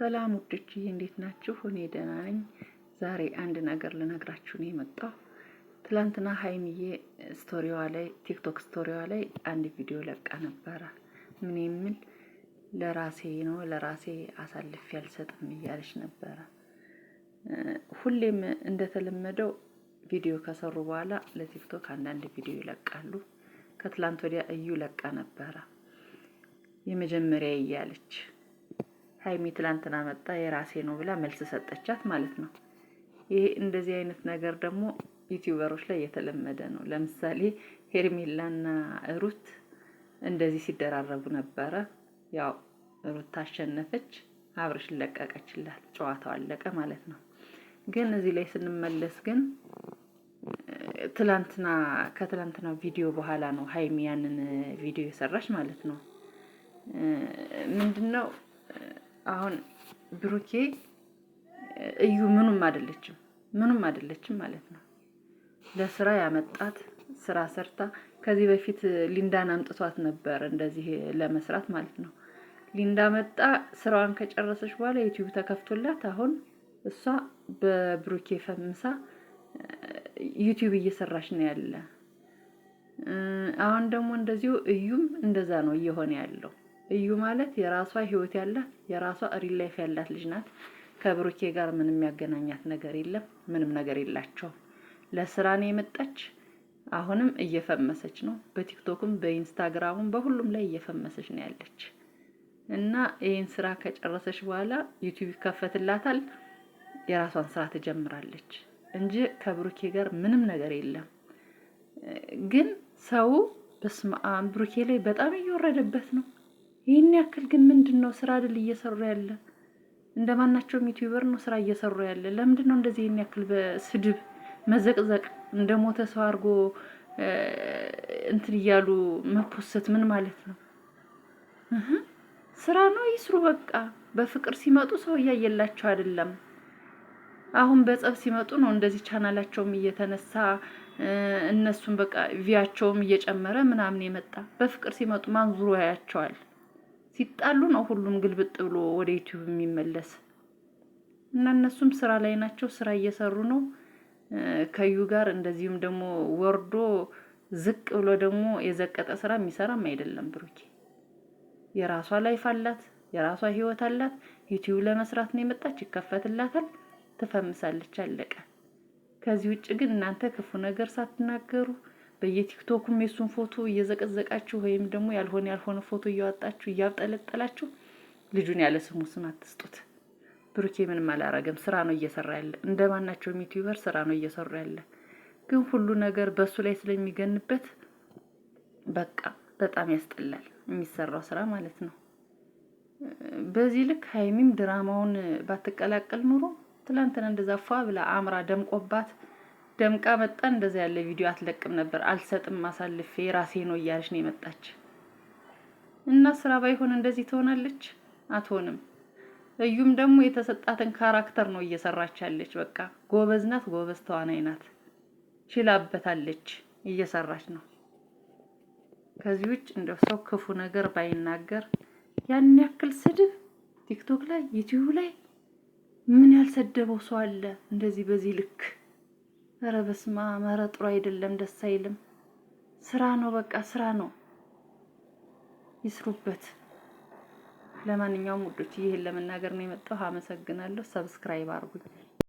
ሰላም ውዶችዬ እንዴት ናችሁ? እኔ ደህና ነኝ። ዛሬ አንድ ነገር ልነግራችሁ ነው የመጣው። ትላንትና ሀይሚዬ ስቶሪዋ ላይ ቲክቶክ ስቶሪዋ ላይ አንድ ቪዲዮ ለቃ ነበረ። ምን የሚል ለራሴ አሳልፌ አልሰጥም እያለች ነበረ። ሁሌም እንደተለመደው ቪዲዮ ከሰሩ በኋላ ለቲክቶክ አንዳንድ ቪዲዮ ይለቃሉ። ከትላንት ወዲያ እዩ ለቃ ነበረ የመጀመሪያ እያለች ሀይሚ ትላንትና መጣ የራሴ ነው ብላ መልስ ሰጠቻት ማለት ነው። ይሄ እንደዚህ አይነት ነገር ደግሞ ዩቲዩበሮች ላይ የተለመደ ነው። ለምሳሌ ሄርሜላና ሩት እንደዚህ ሲደራረቡ ነበረ። ያው ሩት ታሸነፈች፣ አብርሽ ለቀቀችላት፣ ጨዋታው አለቀ ማለት ነው። ግን እዚህ ላይ ስንመለስ ግን ከትላንትና ቪዲዮ በኋላ ነው ሀይሚ ያንን ቪዲዮ የሰራች ማለት ነው። ምንድነው አሁን ብሩኬ እዩ ምንም አይደለችም ማለት ነው። ለስራ ያመጣት ስራ ሰርታ ከዚህ በፊት ሊንዳን አምጥቷት ነበር እንደዚህ ለመስራት ማለት ነው። ሊንዳ መጣ ስራዋን ከጨረሰች በኋላ ዩቲዩብ ተከፍቶላት አሁን እሷ በብሩኬ ፈምሳ ዩቲዩብ እየሰራች ነው ያለ። አሁን ደግሞ እንደዚሁ እዩም እንደዛ ነው እየሆነ ያለው። እዩ ማለት የራሷ ህይወት ያላት የራሷ ሪል ላይፍ ያላት ልጅ ናት። ከብሩኬ ጋር ምንም ያገናኛት ነገር የለም። ምንም ነገር የላቸው። ለስራ ነው የመጣች። አሁንም እየፈመሰች ነው። በቲክቶክም በኢንስታግራምም በሁሉም ላይ እየፈመሰች ነው ያለች እና ይሄን ስራ ከጨረሰች በኋላ ዩቲዩብ ይከፈትላታል። የራሷን ስራ ትጀምራለች እንጂ ከብሩኬ ጋር ምንም ነገር የለም። ግን ሰው በስመአብ ብሩኬ ላይ በጣም እየወረደበት ነው። ይሄን ያክል ግን ምንድነው ስራ አይደል እየሰሩ ያለ? እንደማናቸውም ዩቲዩበር ነው ስራ እየሰሩ ያለ። ለምንድነው እንደዚህ ይሄን ያክል በስድብ መዘቅዘቅ እንደሞተ ሰው አድርጎ እንትን እያሉ መፖሰት ምን ማለት ነው? ስራ ነው ይስሩ በቃ። በፍቅር ሲመጡ ሰው እያየላቸው አይደለም። አሁን በጸብ ሲመጡ ነው እንደዚህ ቻናላቸውም እየተነሳ እነሱም በቃ ቪያቸውም እየጨመረ ምናምን የመጣ። በፍቅር ሲመጡ ማን ዙሮ ያያቸዋል? ሲጣሉ ነው ሁሉም ግልብጥ ብሎ ወደ ዩቲዩብ የሚመለስ እና እነሱም ስራ ላይ ናቸው። ስራ እየሰሩ ነው ከዩ ጋር። እንደዚሁም ደግሞ ወርዶ ዝቅ ብሎ ደግሞ የዘቀጠ ስራ የሚሰራም አይደለም ብሩኬ። የራሷ ላይፍ አላት፣ የራሷ ህይወት አላት። ዩቲዩብ ለመስራት ነው የመጣች፣ ይከፈትላታል፣ ትፈምሳለች፣ አለቀ። ከዚህ ውጭ ግን እናንተ ክፉ ነገር ሳትናገሩ በየቲክቶኩም የሱን ፎቶ እየዘቀዘቃችሁ ወይም ደግሞ ያልሆነ ፎቶ እያወጣችሁ እያብጠለጠላችሁ ልጁን ያለ ስሙ ስም አትስጡት። ብሩኬ ምንም አላረገም፣ ስራ ነው እየሰራ ያለ። እንደማናቸውም ዩቲዩበር ስራ ነው እየሰራ ያለ። ግን ሁሉ ነገር በሱ ላይ ስለሚገንበት በቃ በጣም ያስጠላል የሚሰራው ስራ ማለት ነው። በዚህ ልክ ሀይሚም ድራማውን ባትቀላቀል ኑሮ ትላንትና እንደዛ ፏ ብላ አምራ ደምቃ መጣ እንደዛ ያለ ቪዲዮ አትለቅም ነበር። አልሰጥም አሳልፌ ራሴ ነው እያለች ነው የመጣች እና ስራ ባይሆን እንደዚህ ትሆናለች? አትሆንም። እዩም ደግሞ የተሰጣትን ካራክተር ነው እየሰራች ያለች። በቃ ጎበዝ ናት፣ ጎበዝ ተዋናይ ናት፣ ችላበታለች፣ እየሰራች ነው። ከዚህ ውጭ እንደው ሰው ክፉ ነገር ባይናገር ያን ያክል ስድብ ቲክቶክ ላይ ዩቲዩብ ላይ ምን ያልሰደበው ሰው አለ እንደዚህ በዚህ ልክ? ኧረ በስመ አብ! ኧረ ጥሩ አይደለም፣ ደስ አይልም። ስራ ነው በቃ ስራ ነው፣ ይስሩበት። ለማንኛውም ውዶች ይሄን ለመናገር ነው የመጣው። አመሰግናለሁ። ሰብስክራይብ አድርጉኝ።